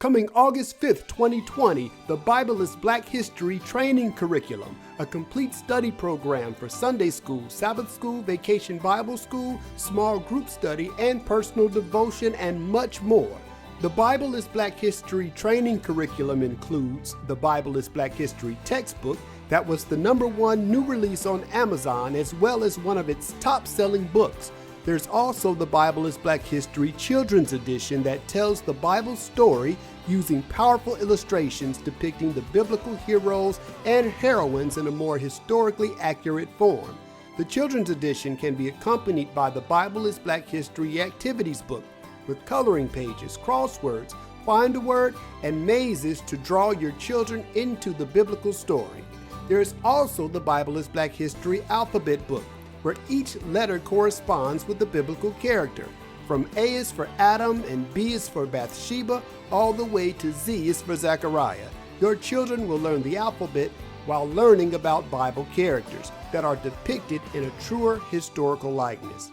Coming August 5th, 2020, the Bible is Black History Training Curriculum, a complete study program for Sunday school, Sabbath school, vacation Bible school, small group study, and personal devotion, and much more. The Bible is Black History Training Curriculum includes the Bible is Black History textbook that was the #1 new release on Amazon, as well as one of its top-selling books. There's also the Bible is Black History Children's Edition that tells the Bible story using powerful illustrations depicting the biblical heroes and heroines in a more historically accurate form. The Children's Edition can be accompanied by the Bible is Black History Activities book with coloring pages, crosswords, find a word, and mazes to draw your children into the biblical story. There is also the Bible is Black History Alphabet book, where each letter corresponds with the biblical character. From A is for Adam and B is for Bathsheba, all the way to Z is for Zechariah. Your children will learn the alphabet while learning about Bible characters that are depicted in a truer historical likeness.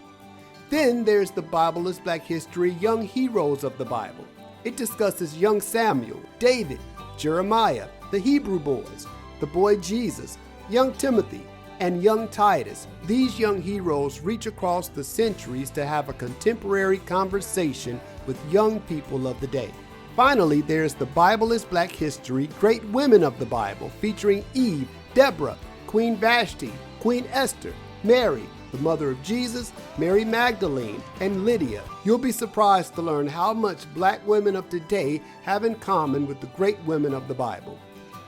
Then there's the Bible is Black History Young Heroes of the Bible. It discusses young Samuel, David, Jeremiah, the Hebrew boys, the boy Jesus, young Timothy, and young Titus. These young heroes reach across the centuries to have a contemporary conversation with young people of the day. Finally, there's the Bible is Black History Great Women of the Bible, featuring Eve, Deborah, Queen Vashti, Queen Esther, Mary, the mother of Jesus, Mary Magdalene, and Lydia. You'll be surprised to learn how much Black women of today have in common with the great women of the Bible.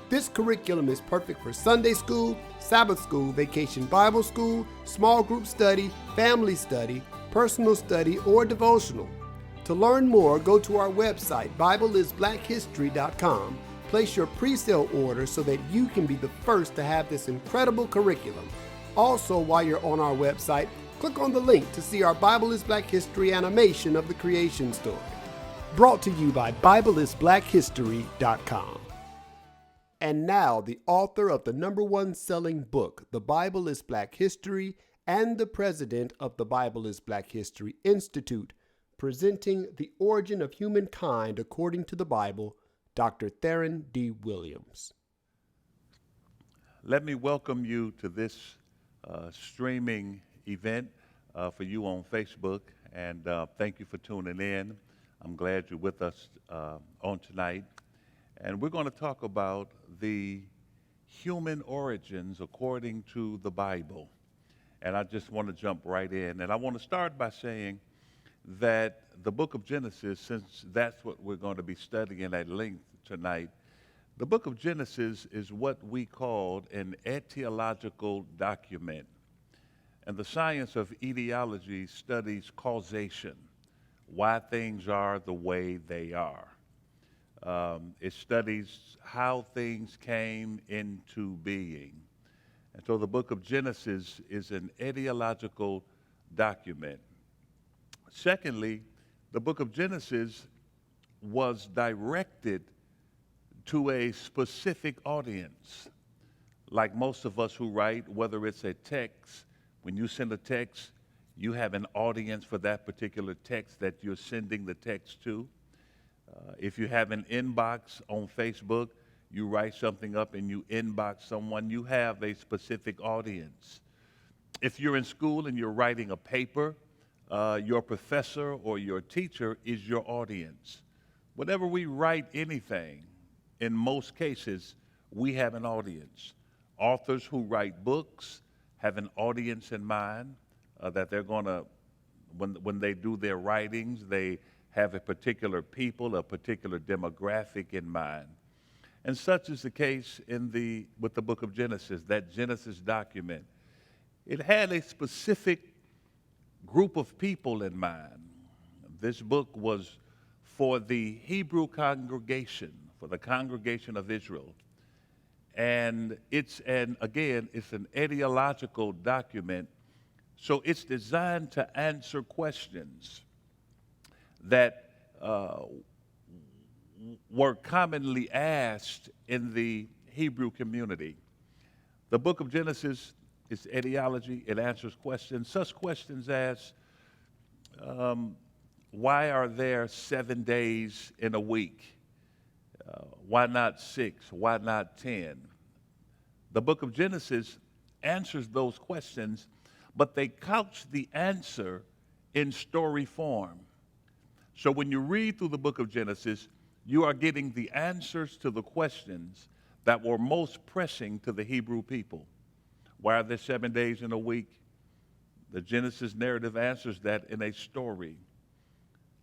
This curriculum is perfect for Sunday school, Sabbath school, vacation Bible school, small group study, family study, personal study, or devotional. To learn more, go to our website, BibleIsBlackHistory.com. Place your pre-sale order so that you can be the first to have this incredible curriculum. Also, while you're on our website, click on the link to see our Bible is Black History animation of the creation story. Brought to you by BibleIsBlackHistory.com. And now, the author of the #1 selling book, The Bible is Black History, and the president of the Bible is Black History Institute, presenting The Origin of Humankind According to the Bible, Dr. Theron D. Williams. Let me welcome you to this streaming event for you on Facebook, and thank you for tuning in. I'm glad you're with us on tonight. And we're going to talk about the human origins according to the Bible. And I just want to jump right in. And I want to start by saying that the book of Genesis, since that's what we're going to be studying at length tonight, the book of Genesis is what we call an etiological document. And the science of etiology studies causation, why things are the way they are. It studies how things came into being. And so the book of Genesis is an etiological document. Secondly, the book of Genesis was directed to a specific audience. Like most of us who write, whether it's a text, when you send a text, you have an audience for that particular text that you're sending the text to. If you have an inbox on Facebook, you write something up and you inbox someone, you have a specific audience. If you're in school and you're writing a paper, your professor or your teacher is your audience. Whenever we write anything, in most cases, we have an audience. Authors who write books have an audience in mind that they're going to, when they do their writings, they have a particular people, a particular demographic in mind. And such is the case with the book of Genesis, that Genesis document. It had a specific group of people in mind. This book was for the Hebrew congregation, for the congregation of Israel. And it's an etiological document, so it's designed to answer questions that were commonly asked in the Hebrew community. The book of Genesis is etiology. It answers questions, such questions as, why are there 7 days in a week? Why not 6? Why not 10? The book of Genesis answers those questions, but they couch the answer in story form. So when you read through the book of Genesis, you are getting the answers to the questions that were most pressing to the Hebrew people. Why are there 7 days in a week? The Genesis narrative answers that in a story.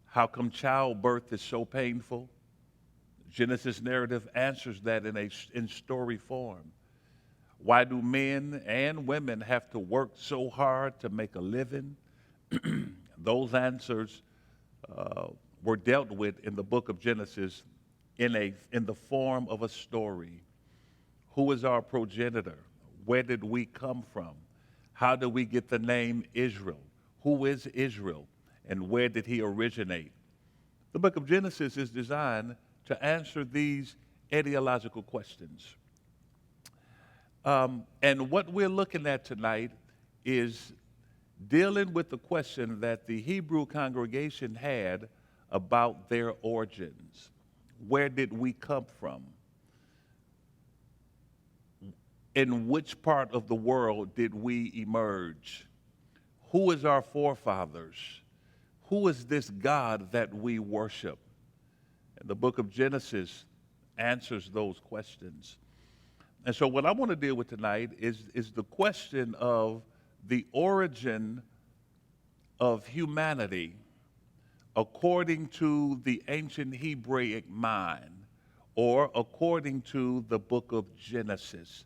How come childbirth is so painful? Genesis narrative answers that in story form. Why do men and women have to work so hard to make a living? Those answers were dealt with in the book of Genesis in the form of a story. Who is our progenitor? Where did we come from? How did we get the name Israel? Who is Israel? And where did he originate? The book of Genesis is designed to answer these ideological questions. And what we're looking at tonight is dealing with the question that the Hebrew congregation had about their origins. Where did we come from? In which part of the world did we emerge? Who is our forefathers? Who is this God that we worship? And the book of Genesis answers those questions. And so what I want to deal with tonight is the question of the origin of humanity according to the ancient Hebraic mind, or according to the book of Genesis,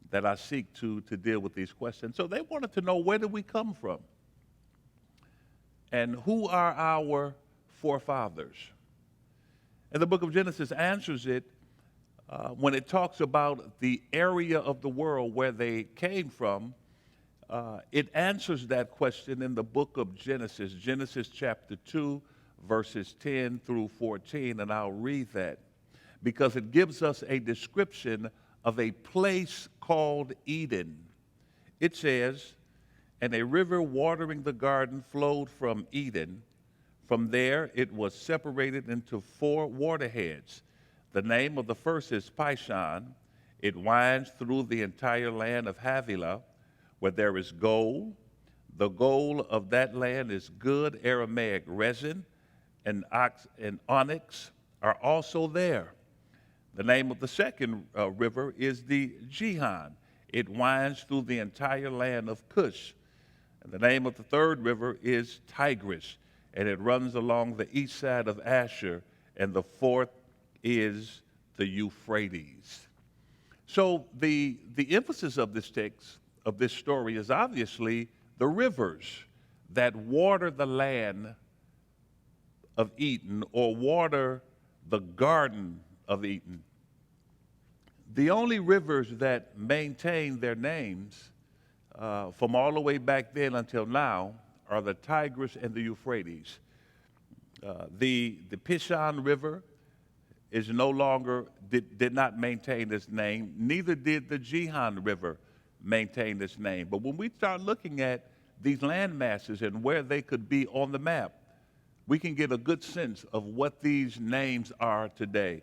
that I seek to deal with these questions. So they wanted to know, where did we come from? And who are our forefathers? And the book of Genesis answers it when it talks about the area of the world where they came from. It answers that question in the book of Genesis, Genesis chapter 2, verses 10 through 14, and I'll read that because it gives us a description of a place called Eden. It says, "And a river watering the garden flowed from Eden. From there it was separated into 4 waterheads. The name of the first is Pishon. It winds through the entire land of Havilah, where there is gold. The gold of that land is good Aramaic resin, and onyx are also there. The name of the second river is the Gihon. It winds through the entire land of Cush. And the name of the third river is Tigris, and it runs along the east side of Asher. And the fourth is the Euphrates." So the emphasis of this text, of this story, is obviously the rivers that water the land of Eden, or water the garden of Eden. The only rivers that maintain their names from all the way back then until now are the Tigris and the Euphrates. The Pishon River is no longer, did not maintain its name. Neither did the Gihon River maintain its name. But when we start looking at these land masses and where they could be on the map, we can get a good sense of what these names are today.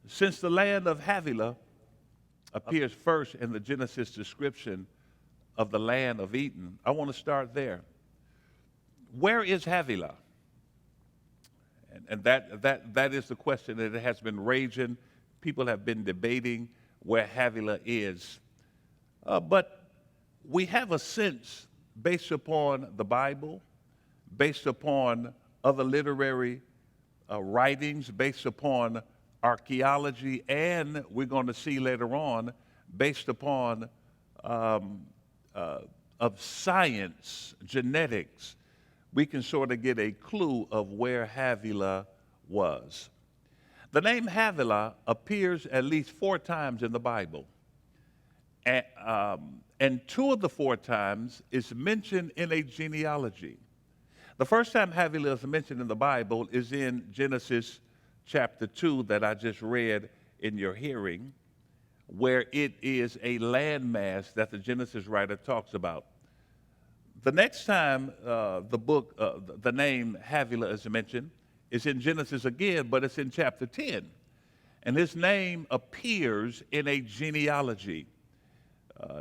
Since the land of Havilah appears first in the Genesis description of the land of Eden, I want to start there. Where is Havilah? And that is the question that has been raging. People have been debating where Havilah is. But we have a sense, based upon the Bible, based upon other literary writings, based upon archaeology, and we're going to see later on, based upon of science, genetics, we can sort of get a clue of where Havilah was. The name Havilah appears at least 4 times in the Bible. And 2 of the 4 times is mentioned in a genealogy. The first time Havilah is mentioned in the Bible is in Genesis chapter 2 that I just read in your hearing, where it is a landmass that the Genesis writer talks about. The next time the name Havilah is mentioned It's in Genesis again, but it's in chapter 10. And his name appears in a genealogy.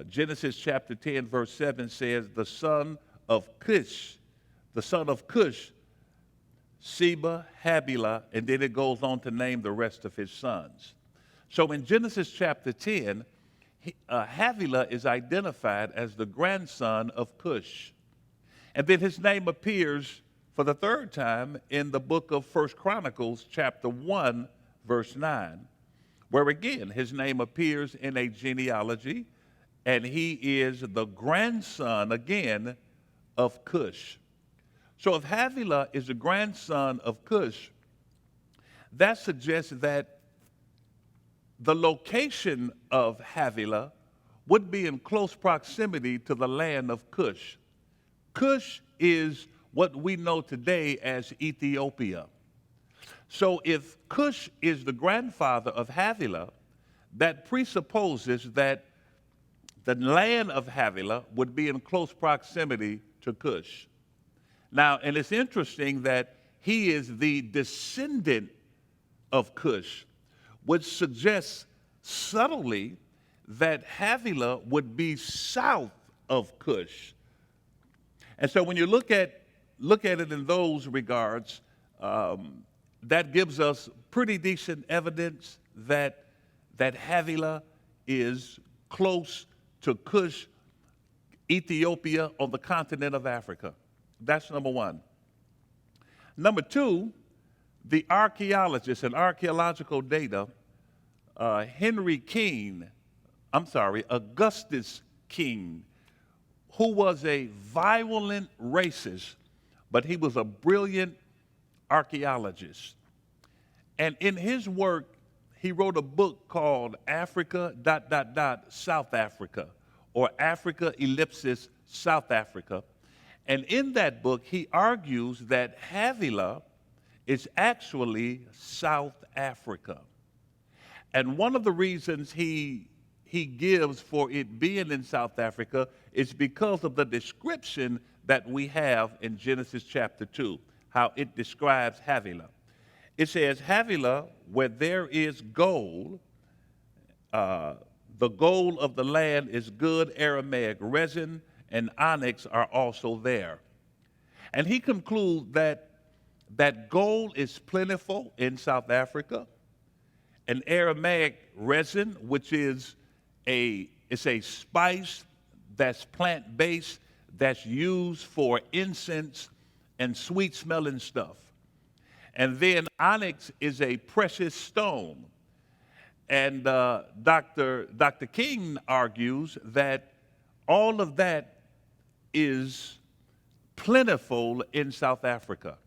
Genesis chapter 10, verse 7 says, the son of Cush, Sheba, Havilah, and then it goes on to name the rest of his sons. So in Genesis chapter 10, Havilah is identified as the grandson of Cush. And then his name appears for the third time in the book of 1 Chronicles chapter 1, verse 9, where again his name appears in a genealogy, and he is the grandson again of Cush. So if Havilah is the grandson of Cush, that suggests that the location of Havilah would be in close proximity to the land of Cush. Cush is what we know today as Ethiopia. So if Cush is the grandfather of Havilah, that presupposes that the land of Havilah would be in close proximity to Cush. Now, and it's interesting that he is the descendant of Cush, which suggests subtly that Havilah would be south of Cush. And so when you look at it in those regards, that gives us pretty decent evidence that Havilah is close to Cush, Ethiopia, on the continent of Africa. That's number one. Number two, the archaeologists and archaeological data, Augustus King, who was a violent racist, but he was a brilliant archaeologist. And in his work, he wrote a book called Africa, South Africa, or Africa, South Africa. And in that book, he argues that Havilah is actually South Africa. And one of the reasons he gives for it being in South Africa is because of the description that we have in Genesis chapter 2, how it describes Havilah. It says, Havilah, where there is gold, the gold of the land is good Aramaic resin, and onyx are also there. And he concludes that gold is plentiful in South Africa, and Aramaic resin, which is it's a spice that's plant-based, that's used for incense and sweet-smelling stuff. And then onyx is a precious stone. And Dr. King argues that all of that is plentiful in South Africa.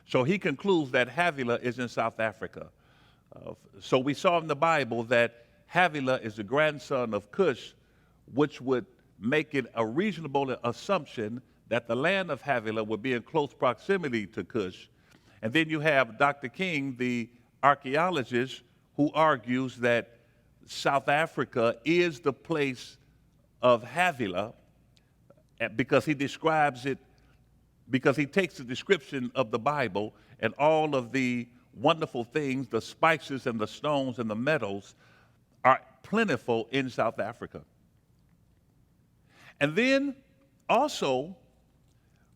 So he concludes that Havilah is in South Africa. So we saw in the Bible that Havilah is the grandson of Cush, which would make it a reasonable assumption that the land of Havilah would be in close proximity to Cush. And then you have Dr. King, the archaeologist, who argues that South Africa is the place of Havilah because he describes it, because he takes the description of the Bible and all of the wonderful things, the spices and the stones and the metals are plentiful in South Africa. And then also,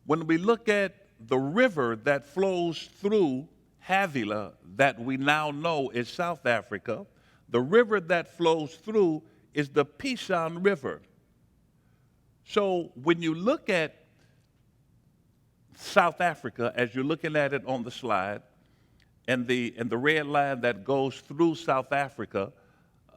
when we look at the river that flows through Havilah that we now know is South Africa, the river that flows through is the Pishon River. So when you look at South Africa, as you're looking at it on the slide, and the red line that goes through South Africa,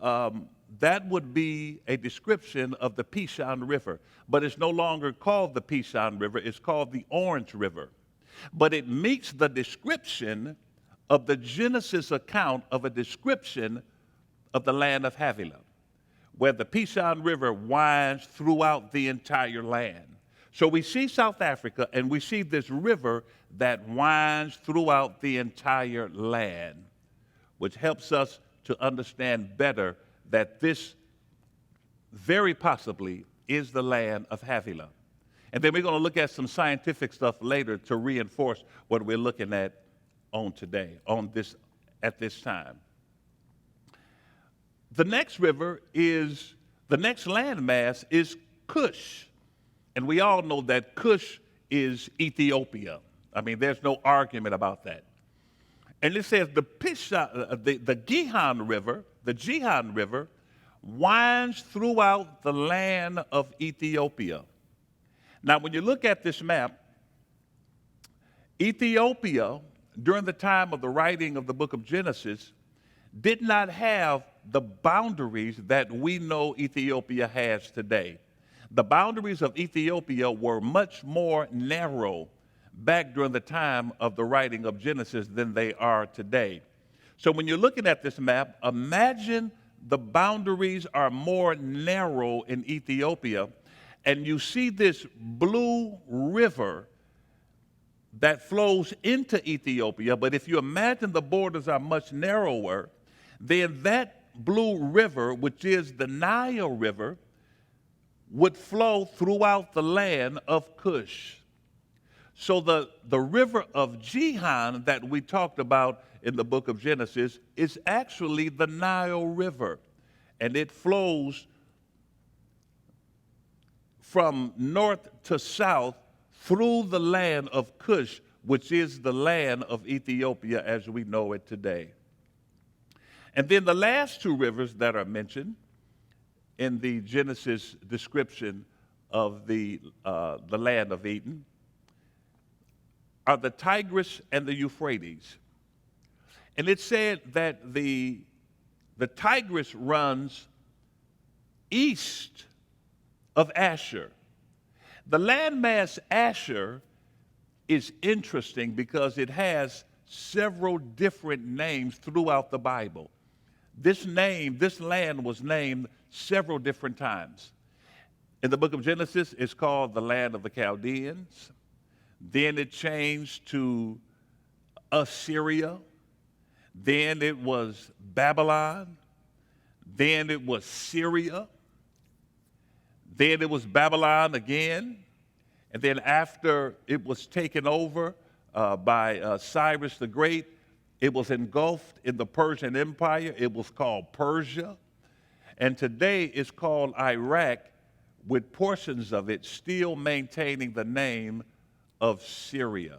that would be a description of the Pishon River. But it's no longer called the Pishon River, it's called the Orange River. But it meets the description of the Genesis account of a description of the land of Havilah, where the Pishon River winds throughout the entire land. So we see South Africa, and we see this river that winds throughout the entire land, which helps us to understand better that this very possibly is the land of Havilah. And then we're going to look at some scientific stuff later to reinforce what we're looking at on today, at this time. The next landmass is Cush. And we all know that Cush is Ethiopia. I mean, there's no argument about that. And it says the Gihon River winds throughout the land of Ethiopia. Now, when you look at this map, Ethiopia, during the time of the writing of the book of Genesis, did not have the boundaries that we know Ethiopia has today. The boundaries of Ethiopia were much more narrow back during the time of the writing of Genesis than they are today. So when you're looking at this map, imagine the boundaries are more narrow in Ethiopia, and you see this blue river that flows into Ethiopia, but if you imagine the borders are much narrower, then that blue river, which is the Nile River, would flow throughout the land of Cush. So the river of Gihon that we talked about in the book of Genesis is actually the Nile River, and it flows from north to south through the land of Cush, which is the land of Ethiopia as we know it today. And then the last two rivers that are mentioned in the Genesis description of the land of Eden are the Tigris and the Euphrates. And it said that the Tigris runs east of Asher. The landmass Asher is interesting because it has several different names throughout the Bible. This land was named several different times. In the book of Genesis, it's called the land of the Chaldeans. Then it changed to Assyria. Then it was Babylon. Then it was Syria. Then it was Babylon again. And then after it was taken over by Cyrus the Great, it was engulfed in the Persian Empire. It was called Persia. And today it's called Iraq, with portions of it still maintaining the name of Syria.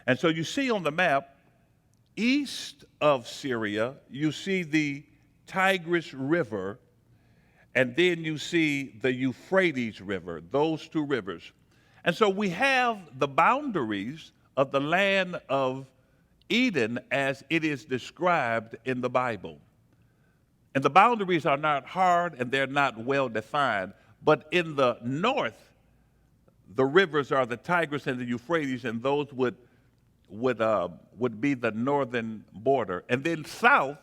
And so you see on the map, east of Syria, you see the Tigris River, and then you see the Euphrates River, those two rivers. And so we have the boundaries of the land of Eden as it is described in the Bible. And the boundaries are not hard and they're not well defined, but in the north, the rivers are the Tigris and the Euphrates, and those would be the northern border. And then south,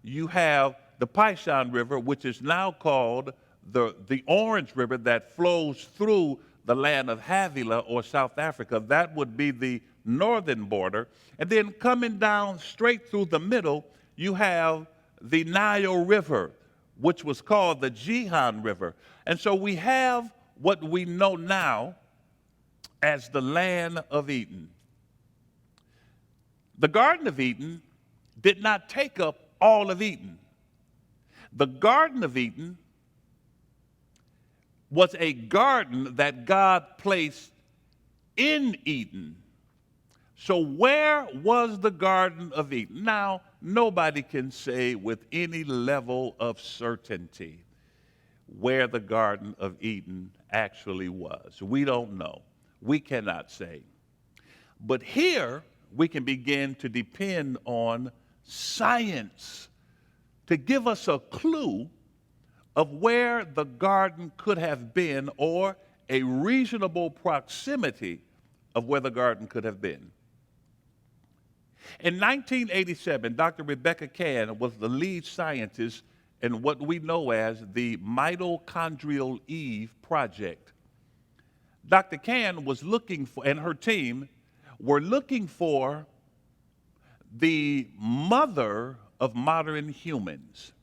you have the Pishon River, which is now called the Orange River, that flows through the land of Havilah or South Africa. That would be the northern border. And then coming down straight through the middle, you have the Nile River, which was called the Gihon River. And so we have what we know now as the land of Eden. The Garden of Eden did not take up all of Eden. The Garden of Eden was a garden that God placed in Eden. So where was the Garden of Eden? Now, nobody can say with any level of certainty where the Garden of Eden actually was. We don't know. We cannot say. But here, we can begin to depend on science to give us a clue of where the garden could have been, or a reasonable proximity of where the garden could have been. In 1987, Dr. Rebecca Cann was the lead scientist in what we know as the Mitochondrial Eve Project. Dr. Cann was looking for, and her team were looking for, the mother of modern humans.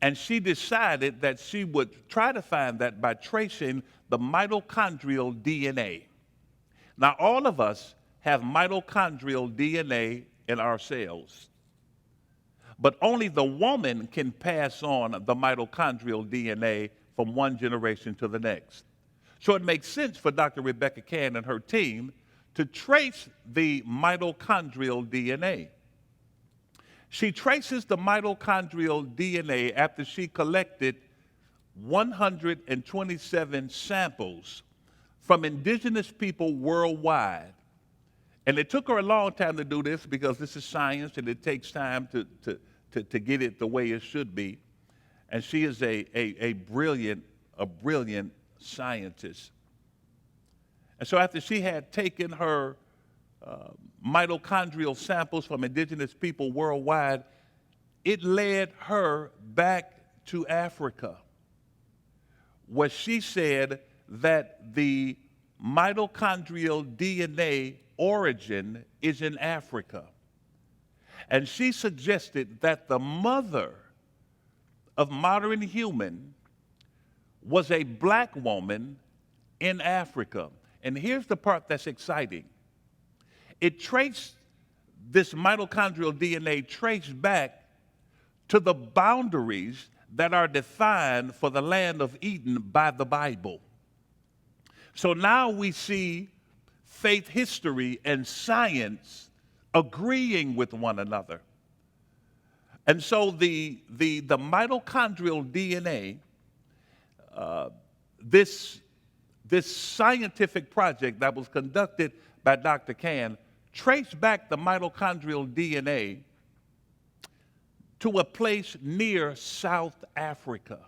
And she decided that she would try to find that by tracing the mitochondrial DNA. Now, all of us have mitochondrial DNA in our cells. But only the woman can pass on the mitochondrial DNA from one generation to the next. So it makes sense for Dr. Rebecca Cann and her team to trace the mitochondrial DNA. She traces the mitochondrial DNA after she collected 127 samples from indigenous people worldwide. And it took her a long time to do this because this is science and it takes time to get it the way it should be. And she is a brilliant scientist. And so after she had taken her mitochondrial samples from indigenous people worldwide, it led her back to Africa, where she said that the mitochondrial DNA origin is in Africa. And she suggested that the mother of modern human was a black woman in Africa. And here's the part that's exciting. It traced, this mitochondrial DNA traced back to the boundaries that are defined for the land of Eden by the Bible. So now we see faith history and science agreeing with one another. And so the mitochondrial DNA, this scientific project that was conducted by Dr. Cann, traced back the mitochondrial DNA to a place near South Africa.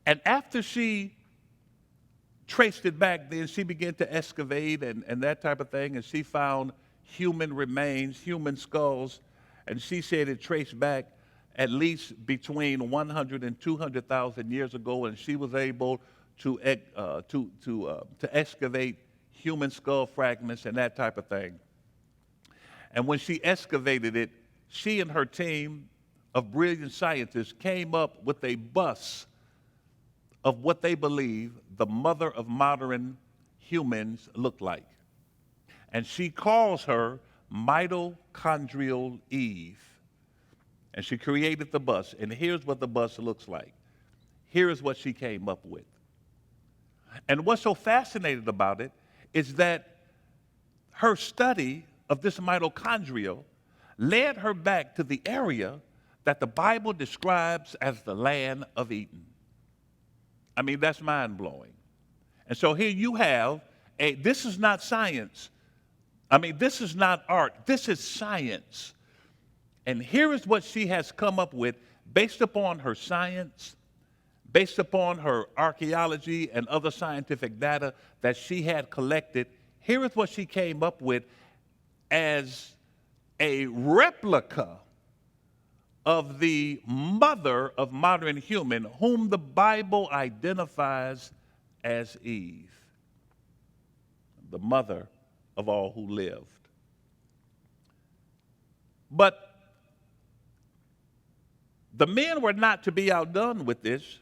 And after she traced it back, then she began to excavate and that type of thing, and she found human remains, human skulls, and she said it traced back at least between 100 and 200,000 years ago, and she was able to excavate human skull fragments and that type of thing. And when she excavated it, she and her team of brilliant scientists came up with a bust of what they believe the mother of modern humans looked like. And she calls her Mitochondrial Eve. And she created the bust. And here's what the bust looks like. Here is what she came up with. And what's so fascinating about it is that her study of this mitochondria led her back to the area that the Bible describes as the land of Eden. I mean, that's mind-blowing. And so here you have this is not science. I mean, this is not art. This is science. And here is what she has come up with based upon her science, based upon her archaeology and other scientific data that she had collected. Here is what she came up with as a replica of the mother of modern human, whom the Bible identifies as Eve, the mother of all who lived. But the men were not to be outdone with this,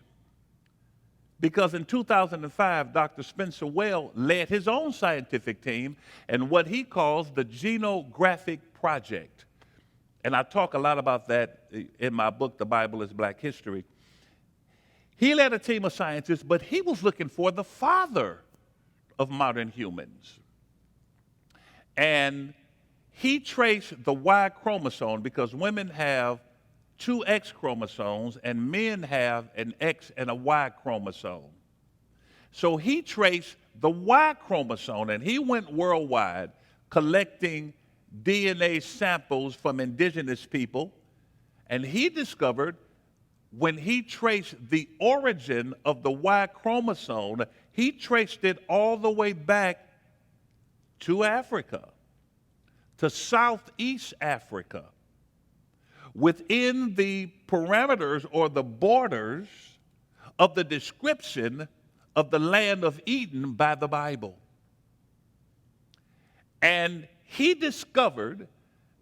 because in 2005, Dr. Spencer Well led his own scientific team in what he calls the Genographic Project. And I talk a lot about that in my book, The Bible is Black History. He led a team of scientists, but he was looking for the father of modern humans. And he traced the Y chromosome, because women have two X chromosomes and men have an X and a Y chromosome. So he traced the Y chromosome, and he went worldwide collecting DNA samples from indigenous people, and he discovered, when he traced the origin of the Y chromosome, he traced it all the way back to Africa, to Southeast Africa, within the parameters or the borders of the description of the land of Eden by the Bible. And he discovered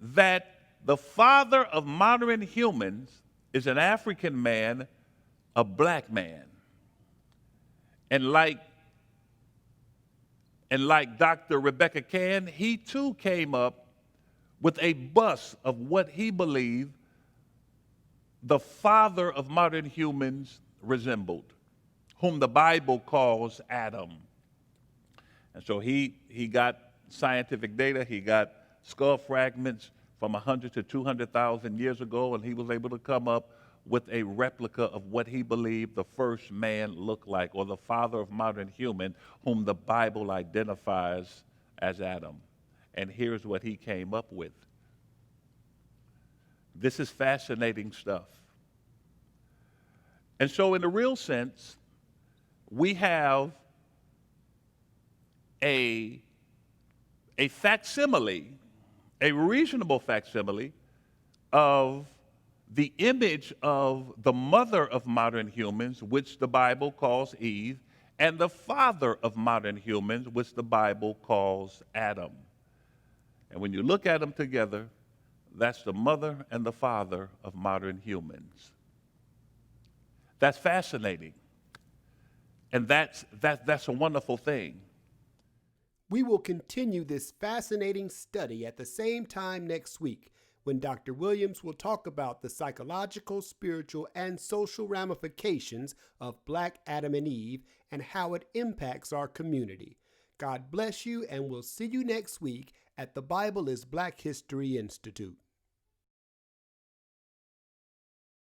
that the father of modern humans is an African man, a black man. And like And like Dr. Rebecca Cann, he too came up with a bust of what he believed the father of modern humans resembled, whom the Bible calls Adam. And so he got scientific data, he got skull fragments from 100 to 200,000 years ago, and he was able to come up with a replica of what he believed the first man looked like, or the father of modern human, whom the Bible identifies as Adam. And here's what he came up with. This is fascinating stuff. And so in the real sense, we have a facsimile, a reasonable facsimile of the image of the mother of modern humans, which the Bible calls Eve, and the father of modern humans, which the Bible calls Adam. And when you look at them together, that's the mother and the father of modern humans. That's fascinating. And that's a wonderful thing. We will continue this fascinating study at the same time next week, when Dr. Williams will talk about the psychological, spiritual, and social ramifications of Black Adam and Eve and how it impacts our community. God bless you, and we'll see you next week at the Bible is Black History Institute.